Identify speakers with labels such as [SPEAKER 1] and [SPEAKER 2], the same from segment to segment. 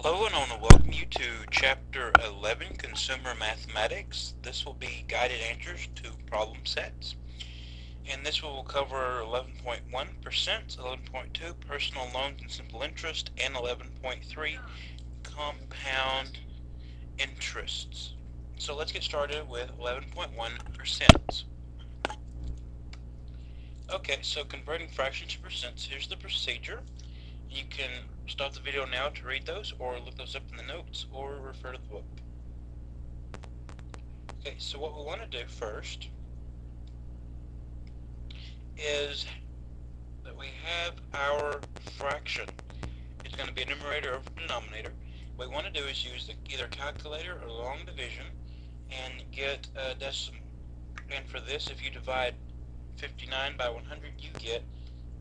[SPEAKER 1] Hello, and I want to welcome you to Chapter 11, Consumer Mathematics. This will be guided answers to problem sets. And this will cover 11.1%, 11.2 personal loans and simple interest, and 11.3 compound interests. So let's get started with 11.1%. Okay, so converting fractions to percents, here's the procedure. You can stop the video now to read those, or look those up in the notes, or refer to the book. Okay, so what we want to do first is that we have our fraction. It's going to be a numerator over denominator. What we want to do is use either calculator or long division and get a decimal. And for this, if you divide 59 by 100, you get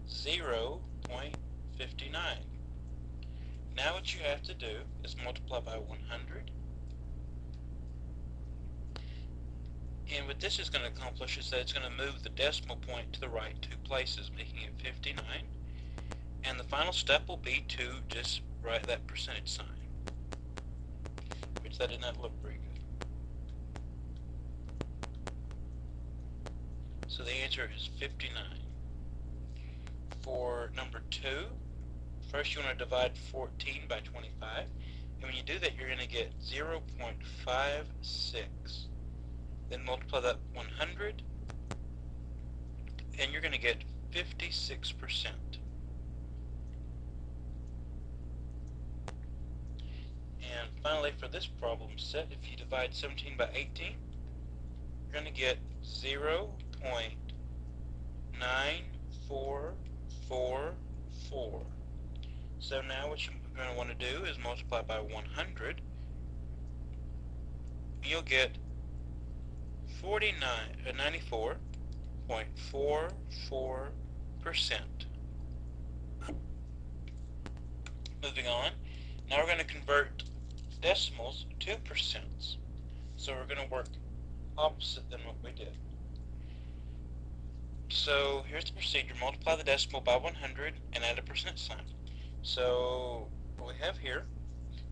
[SPEAKER 1] 0.59. Now what you have to do is multiply by 100. And what this is going to accomplish is that it's going to move the decimal point to the right 2 places, making it 59. And the final step will be to just write that percentage sign, which that did not look very good. So the answer is 59. For number 2, first you want to divide 14 by 25. And when you do that, you're going to get 0.56. Then multiply that 100, and you're going to get 56%. And finally, for this problem set, if you divide 17 by 18, you're going to get 0.9444. So now what you're going to want to do is multiply by 100. You'll get 94.44%. Moving on, now we're going to convert decimals to percents. So we're going to work opposite than what we did. So here's the procedure. Multiply the decimal by 100 and add a percent sign. So what we have here,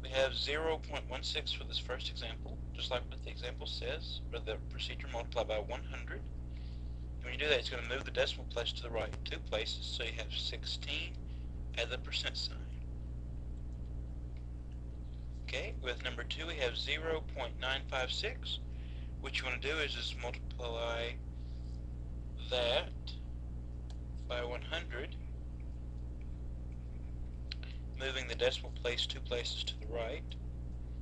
[SPEAKER 1] we have 0.16 for this first example, just like what the example says, for the procedure multiply by 100. And when you do that, it's going to move the decimal place to the right 2 places, so you have 16, add the percent sign. Okay, with number 2 we have 0.956. What you want to do is just multiply that by 100, moving the decimal place 2 places to the right,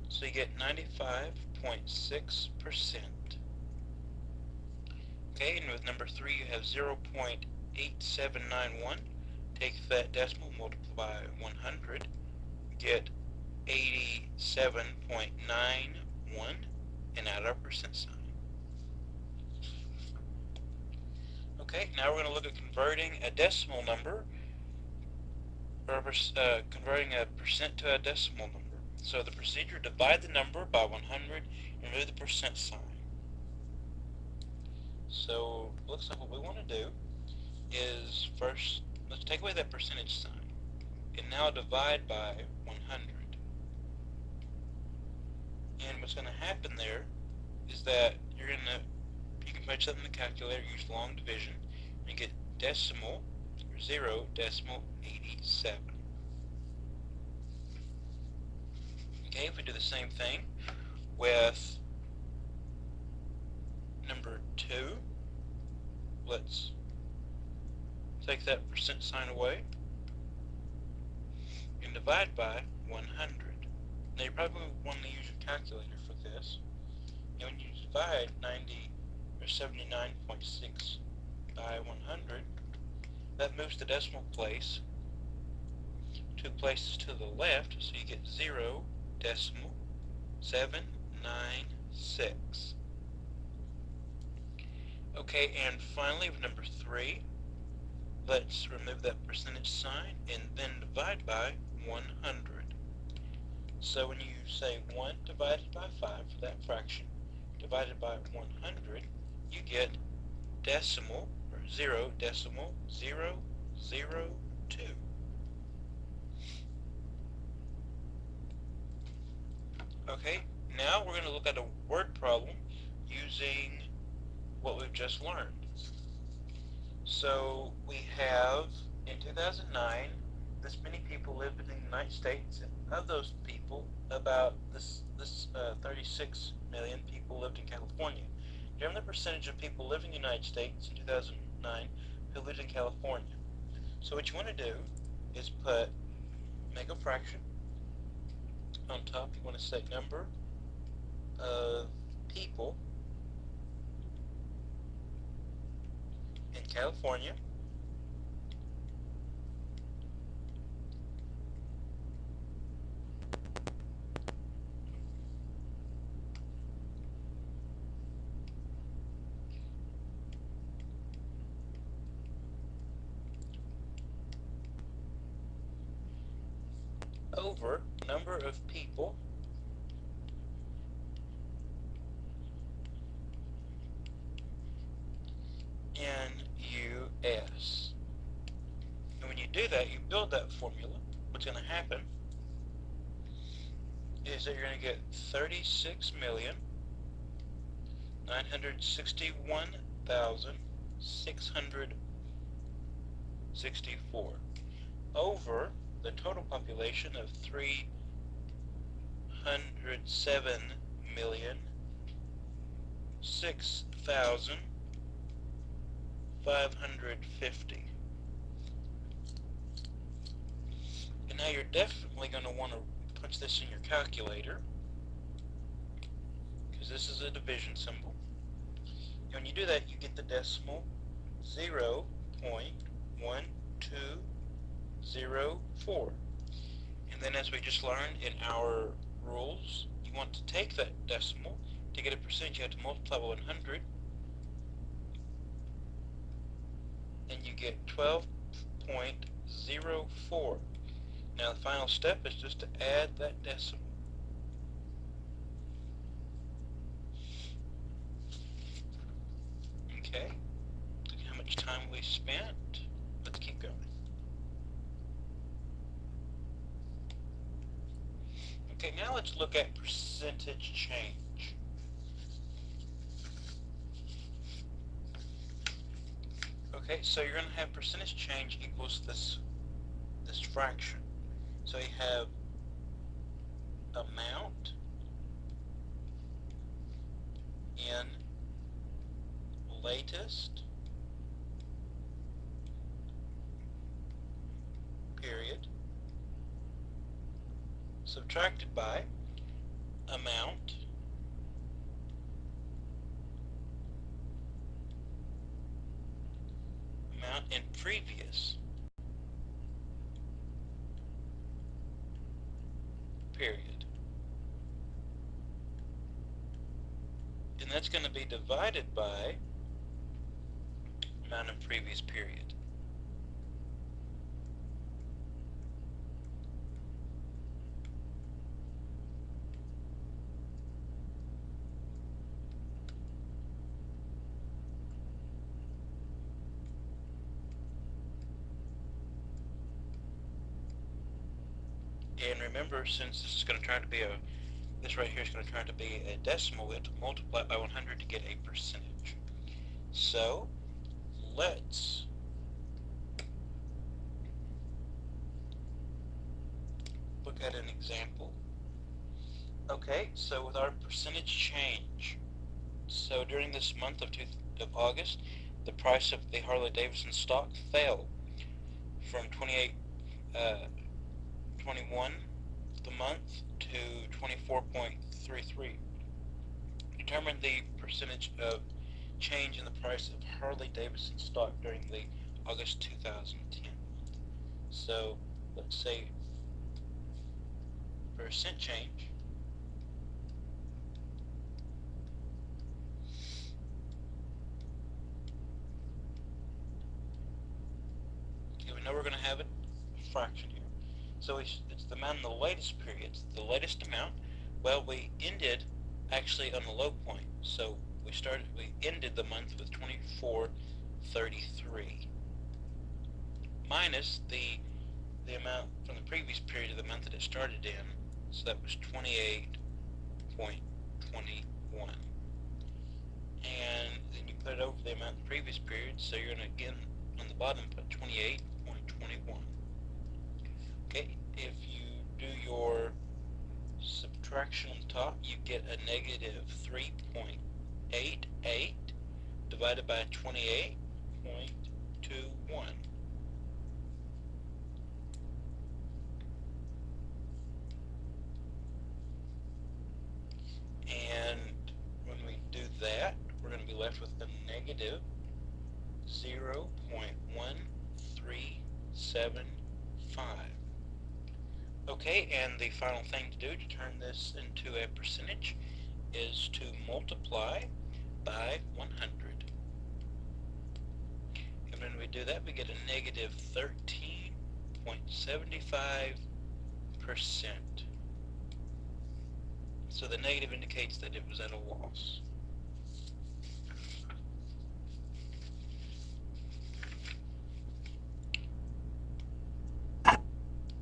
[SPEAKER 1] so you get 95.6%. Okay, and with number 3 you have 0.8791. Take that decimal, multiply by 100, get 87.91, and add our percent sign. Okay, now we're going to look at converting a decimal number, or converting a percent to a decimal number. So the procedure, divide the number by 100 and remove the percent sign. So it looks like what we want to do is first, let's take away that percentage sign and now divide by 100. And what's going to happen there is that you can punch that in the calculator, use long division, and you get decimal, or 0.87. Okay, if we do the same thing with number 2, let's take that percent sign away and divide by 100. Now you probably want to use your calculator for this. And when you divide 79.6 by 100, that moves the decimal place 2 places to the left, so you get 0.796. Okay, and finally with number 3, let's remove that percentage sign and then divide by 100. So when you say 1 divided by 5 for that fraction, divided by 100, you get decimal, or 0.002. Okay, now we're going to look at a word problem using what we've just learned. So we have, in 2009, this many people lived in the United States, and of those people, about 36 million people lived in California. Determine the percentage of people living in the United States in 2009 who lived in California. So what you want to do is make a fraction. On top, you want to say number of people in California over number of people in US. And when you do that, you build that formula. What's going to happen is that you're going to get 36,961,664 over the total population of 307,006,550. And now you're definitely going to want to punch this in your calculator, because this is a division symbol. And when you do that, you get the decimal 0.1204. And then, as we just learned in our rules, you want to take that decimal. To get a percentage, you have to multiply by 100, and you get 12.04. Now the final step is just to add that decimal. Okay, look how much time we spent. Let's keep going. Okay, now let's look at percentage change. Okay, so you're going to have percentage change equals this fraction. So you have amount in latest period subtracted by amount in previous period. And that's going to be divided by amount in previous period. And remember, since this is going to try to be this right here is going to try to be a decimal, we have to multiply by 100 to get a percentage. So let's look at an example. Okay, so with our percentage change, so during this month of August, the price of the Harley Davidson stock fell from 21 the month to 24.33. Determine the percentage of change in the price of Harley Davidson stock during the August 2010. So let's say percent change okay, we know we're going to have a fraction here. So it's the amount in the latest period. It's the latest amount. Well, we ended actually on the low point. So we ended the month with 24.33 minus the amount from the previous period of the month that it started in. So that was 28.33. And then you put it over the amount in the previous period, so you're going to again on the bottom put 28.21. Okay, if you do your subtraction on top, you get a negative 3.88 divided by 28.21. And when we do that, we're going to be left with a negative 0.1375. Okay, and the final thing to do to turn this into a percentage is to multiply by 100. And when we do that, we get a negative 13.75%. So the negative indicates that it was at a loss.